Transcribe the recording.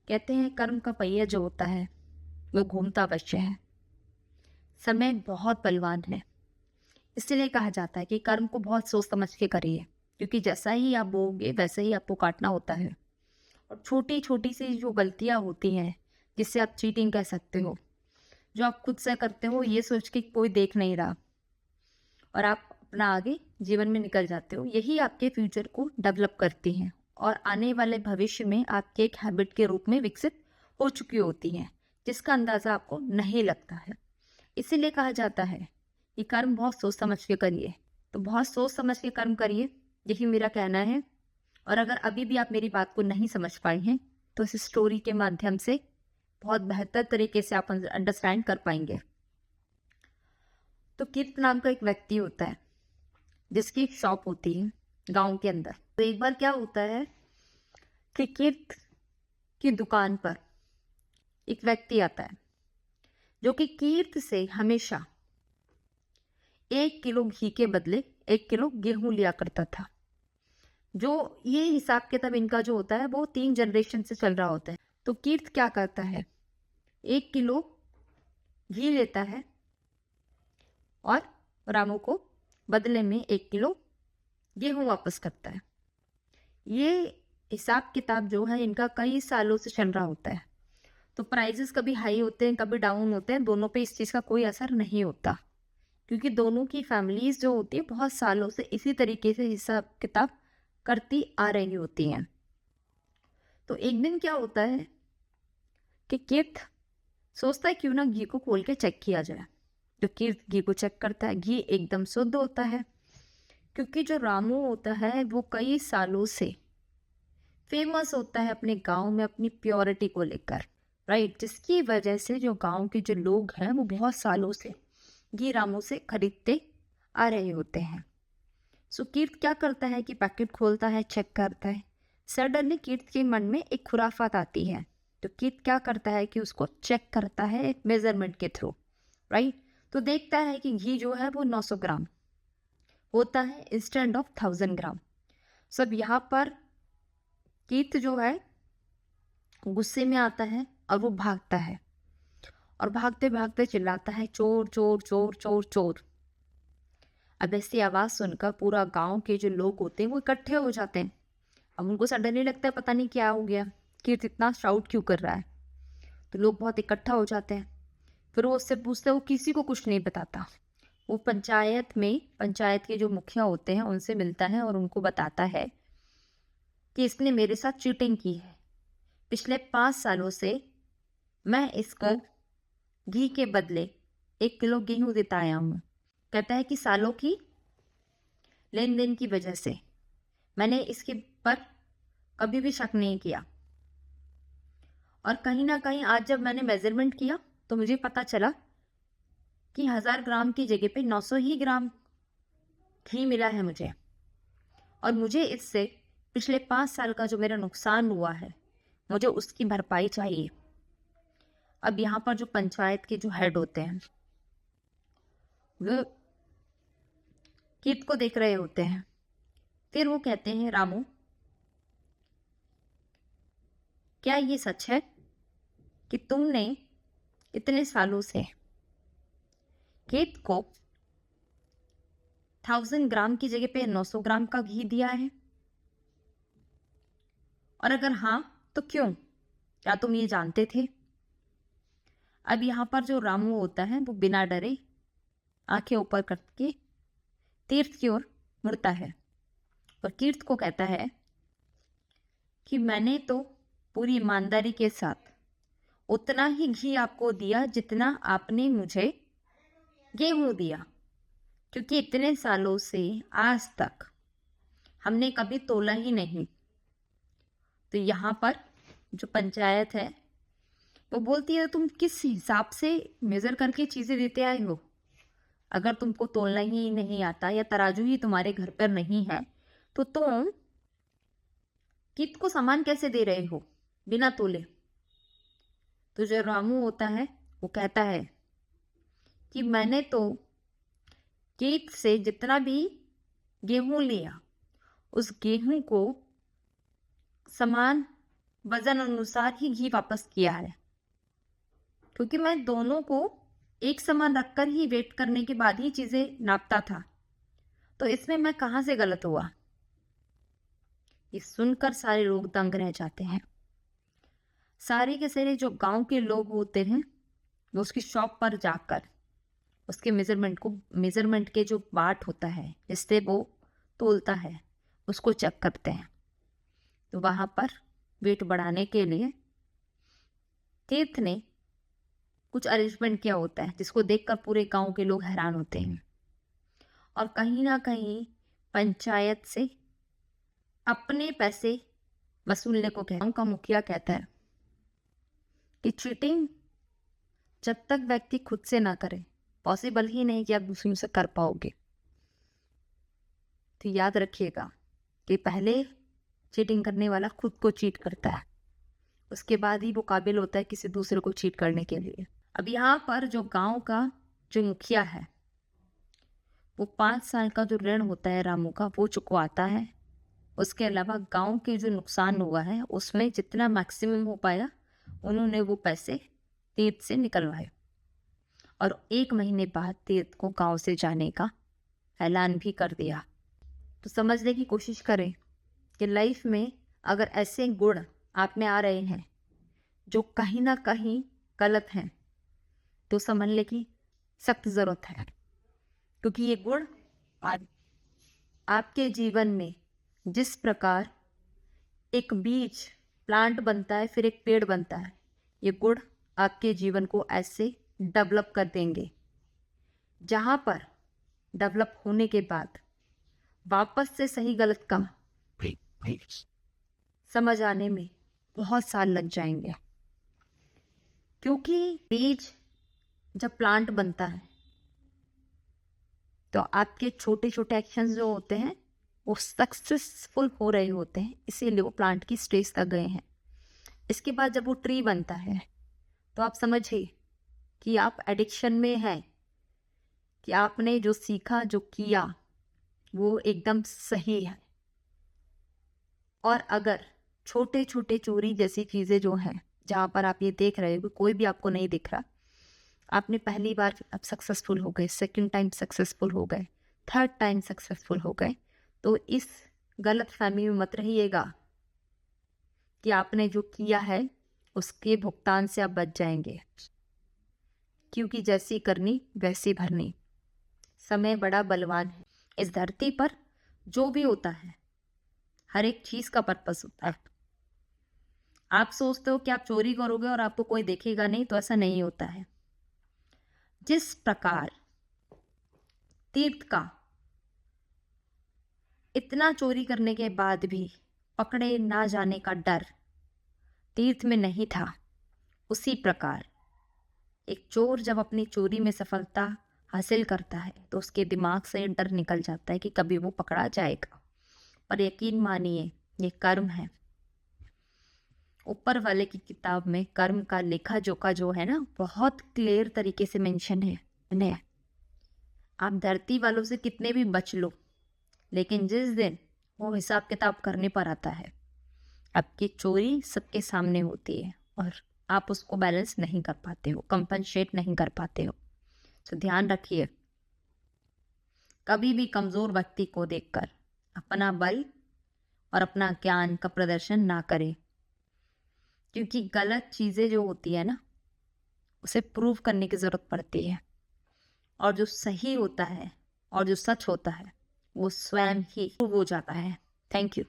कहते हैं कर्म का पहिया जो होता है वो घूमता अवश्य है। समय बहुत बलवान है, इसलिए कहा जाता है कि कर्म को बहुत सोच समझ के करिए, क्योंकि जैसा ही आप बोओगे वैसा ही आपको काटना होता है। और छोटी छोटी सी जो गलतियां होती हैं, जिससे आप चीटिंग कह सकते हो, जो आप खुद से करते हो ये सोच के कोई देख नहीं रहा, और आप अपना आगे जीवन में निकल जाते हो, यही आपके फ्यूचर को डेवलप करती हैं और आने वाले भविष्य में आपके एक हैबिट के रूप में विकसित हो चुकी होती हैं, जिसका अंदाजा आपको नहीं लगता है। इसीलिए कहा जाता है कि कर्म बहुत सोच समझ के करिए। तो बहुत सोच समझ के कर्म करिए, यही मेरा कहना है। और अगर अभी भी आप मेरी बात को नहीं समझ पाए हैं तो इस स्टोरी के माध्यम से बहुत बेहतर तरीके से आप अंडरस्टैंड कर पाएंगे। तो कीर्त नाम का एक व्यक्ति होता है जिसकी एक शॉप होती है गांव के अंदर। तो एक बार क्या होता है कि कीर्त की दुकान पर एक व्यक्ति आता है जो कि कीर्त से हमेशा 1 किलो घी के बदले 1 किलो गेहूं लिया करता था। जो ये हिसाब किताब इनका जो होता है वो 3 जनरेशन से चल रहा होता है। तो कीर्त क्या करता है, 1 किलो घी लेता है और रामू को बदले में 1 किलो गेहूं वापस करता है। ये हिसाब किताब जो है इनका कई सालों से चल रहा होता है। तो प्राइजेस कभी हाई होते हैं कभी डाउन होते हैं, दोनों पे इस चीज़ का कोई असर नहीं होता, क्योंकि दोनों की फैमिलीज जो होती है बहुत सालों से इसी तरीके से हिसाब किताब करती आ रही होती हैं। तो एक दिन क्या होता है कि कीर्त सोचता है क्यों ना घी को खोल के चेक किया जाए। तो कीर्त घी को चेक करता है, घी एकदम शुद्ध होता है, क्योंकि जो रामू होता है वो कई सालों से फेमस होता है अपने गांव में अपनी प्योरिटी को लेकर, राइट, जिसकी वजह से जो गांव के जो लोग हैं वो बहुत सालों से घी रामू से खरीदते आ रहे होते हैं। सो कीर्त क्या करता है कि पैकेट खोलता है, चेक करता है। सडनली कीर्त के मन में एक खुराफात आती है। तो कीर्त क्या करता है कि उसको चेक करता है एक मेजरमेंट के थ्रू, राइट। तो देखता है कि घी जो है वो 900 ग्राम होता है इंस्टेंट ऑफ 1000 ग्राम। सब यहाँ पर कीर्त जो है गुस्से में आता है और वो भागता है, और भागते भागते चिल्लाता है चोर चोर चोर चोर चोर। अब ऐसी आवाज़ सुनकर पूरा गांव के जो लोग होते हैं वो इकट्ठे हो जाते हैं। अब उनको सडनली लगता है पता नहीं क्या हो गया, कीर्त इतना शाउट क्यों कर रहा है। तो लोग बहुत इकट्ठा हो जाते हैं। फिर वो उससे पूछते हैं, वो किसी को कुछ नहीं बताता। वो पंचायत के जो मुखिया होते हैं उनसे मिलता है और उनको बताता है कि इसने मेरे साथ चीटिंग की है। पिछले 5 सालों से मैं इसको घी के बदले 1 किलो गेहूं देता आया हूँ। कहता है कि सालों की लेन देन की वजह से मैंने इसके पर कभी भी शक नहीं किया, और कहीं ना कहीं आज जब मैंने मेजरमेंट किया तो मुझे पता चला कि 1000 ग्राम की जगह पे 900 ही ग्राम घी मिला है मुझे, और मुझे इससे पिछले 5 साल का जो मेरा नुकसान हुआ है मुझे उसकी भरपाई चाहिए। अब यहाँ पर जो पंचायत के जो हेड होते हैं वो कीर्त को देख रहे होते हैं। फिर वो कहते हैं, रामू क्या ये सच है कि तुमने इतने सालों से कीर्त को 1000 ग्राम की जगह पे 900 ग्राम का घी दिया है, और अगर हाँ तो क्यों, क्या तुम ये जानते थे। अब यहाँ पर जो रामू होता है वो बिना डरे आंखें ऊपर करके तीर्थ की ओर मुड़ता है और कीर्त को कहता है कि मैंने तो पूरी ईमानदारी के साथ उतना ही घी आपको दिया जितना आपने मुझे गेहूं दिया, क्योंकि इतने सालों से आज तक हमने कभी तोला ही नहीं। तो यहाँ पर जो पंचायत है वो बोलती है तुम किस हिसाब से मेजर करके चीजें देते आए हो। अगर तुमको तोलना ही नहीं आता या तराजू ही तुम्हारे घर पर नहीं है तो तुम कित को सामान कैसे दे रहे हो बिना तोले। तो जो रामू होता है वो कहता है कि मैंने तो कीत से जितना भी गेहूं लिया उस गेहूं को समान वजन अनुसार ही घी वापस किया है, क्योंकि मैं दोनों को एक समान रखकर ही वेट करने के बाद ही चीजें नापता था। तो इसमें मैं कहाँ से गलत हुआ? ये सुनकर सारे लोग दंग रह जाते हैं। सारे के सारे जो गांव के लोग होते हैं वो उसकी शॉप पर जाकर उसके मेजरमेंट के जो बाट होता है जिससे वो तोलता है उसको चेक करते हैं। तो वहां पर वेट बढ़ाने के लिए तीर्थ ने कुछ अरेंजमेंट किया होता है जिसको देखकर पूरे गांव के लोग हैरान होते हैं। और कहीं ना कहीं पंचायत से अपने पैसे वसूलने को गांव का मुखिया कहता है कि चीटिंग जब तक व्यक्ति खुद से ना करे पॉसिबल ही नहीं कि आप दूसरों से कर पाओगे। तो याद रखिएगा कि पहले चीटिंग करने वाला खुद को चीट करता है, उसके बाद ही वो काबिल होता है किसी दूसरे को चीट करने के लिए। अब यहाँ पर जो गांव का जो मुखिया है वो 5 साल का जो ऋण होता है रामू का वो चुकवाता है। उसके अलावा गांव के जो नुकसान हुआ है उसमें जितना मैक्सिमम हो पाया उन्होंने वो पैसे तीर्थ से निकलवाए। और 1 महीने बाद तीर्थ को गांव से जाने का ऐलान भी कर दिया। तो समझने की कोशिश करें कि लाइफ में अगर ऐसे गुण आप में आ रहे हैं जो कहीं ना कहीं गलत हैं तो समझने की सख्त ज़रूरत है, क्योंकि ये गुण आपके जीवन में जिस प्रकार एक बीज प्लांट बनता है फिर एक पेड़ बनता है, ये गुण आपके जीवन को ऐसे डेवलप कर देंगे जहाँ पर डेवलप होने के बाद वापस से सही गलत का समझ आने में बहुत साल लग जाएंगे। क्योंकि बीज जब प्लांट बनता है तो आपके छोटे छोटे एक्शंस जो होते हैं वो सक्सेसफुल हो रहे होते हैं, इसीलिए वो प्लांट की स्टेज तक गए हैं। इसके बाद जब वो ट्री बनता है तो आप समझिए कि आप एडिक्शन में हैं, कि आपने जो सीखा जो किया वो एकदम सही है। और अगर छोटे छोटे चोरी जैसी चीज़ें जो हैं जहाँ पर आप ये देख रहे हो कोई भी आपको नहीं दिख रहा, आपने पहली बार आप सक्सेसफुल हो गए, सेकंड टाइम सक्सेसफुल हो गए, थर्ड टाइम सक्सेसफुल हो गए, तो इस गलत फहमी में मत रहिएगा कि आपने जो किया है उसके भुगतान से आप बच जाएंगे। क्योंकि जैसी करनी वैसी भरनी। समय बड़ा बलवान है। इस धरती पर जो भी होता है हर एक चीज का पर्पस होता है। आप सोचते हो कि आप चोरी करोगे और आपको कोई देखेगा नहीं, तो ऐसा नहीं होता है। जिस प्रकार तीर्थ का इतना चोरी करने के बाद भी पकड़े ना जाने का डर तीर्थ में नहीं था, उसी प्रकार एक चोर जब अपनी चोरी में सफलता हासिल करता है तो उसके दिमाग से डर निकल जाता है कि कभी वो पकड़ा जाएगा। पर यकीन मानिए ये कर्म है। ऊपर वाले की किताब में कर्म का लेखा जोखा जो है ना बहुत क्लियर तरीके से मेंशन है। आप धरती वालों से कितने भी बच लो, लेकिन जिस दिन वो हिसाब किताब करने पर आता है आपकी चोरी सबके सामने होती है और आप उसको बैलेंस नहीं कर पाते हो, कंपनसेट नहीं कर पाते हो। तो ध्यान रखिए, कभी भी कमजोर व्यक्ति को देखकर अपना बल और अपना ज्ञान का प्रदर्शन ना करें, क्योंकि गलत चीजें जो होती है ना उसे प्रूव करने की जरूरत पड़ती है, और जो सही होता है और जो सच होता है वो स्वयं ही प्रूव हो जाता है। Thank you.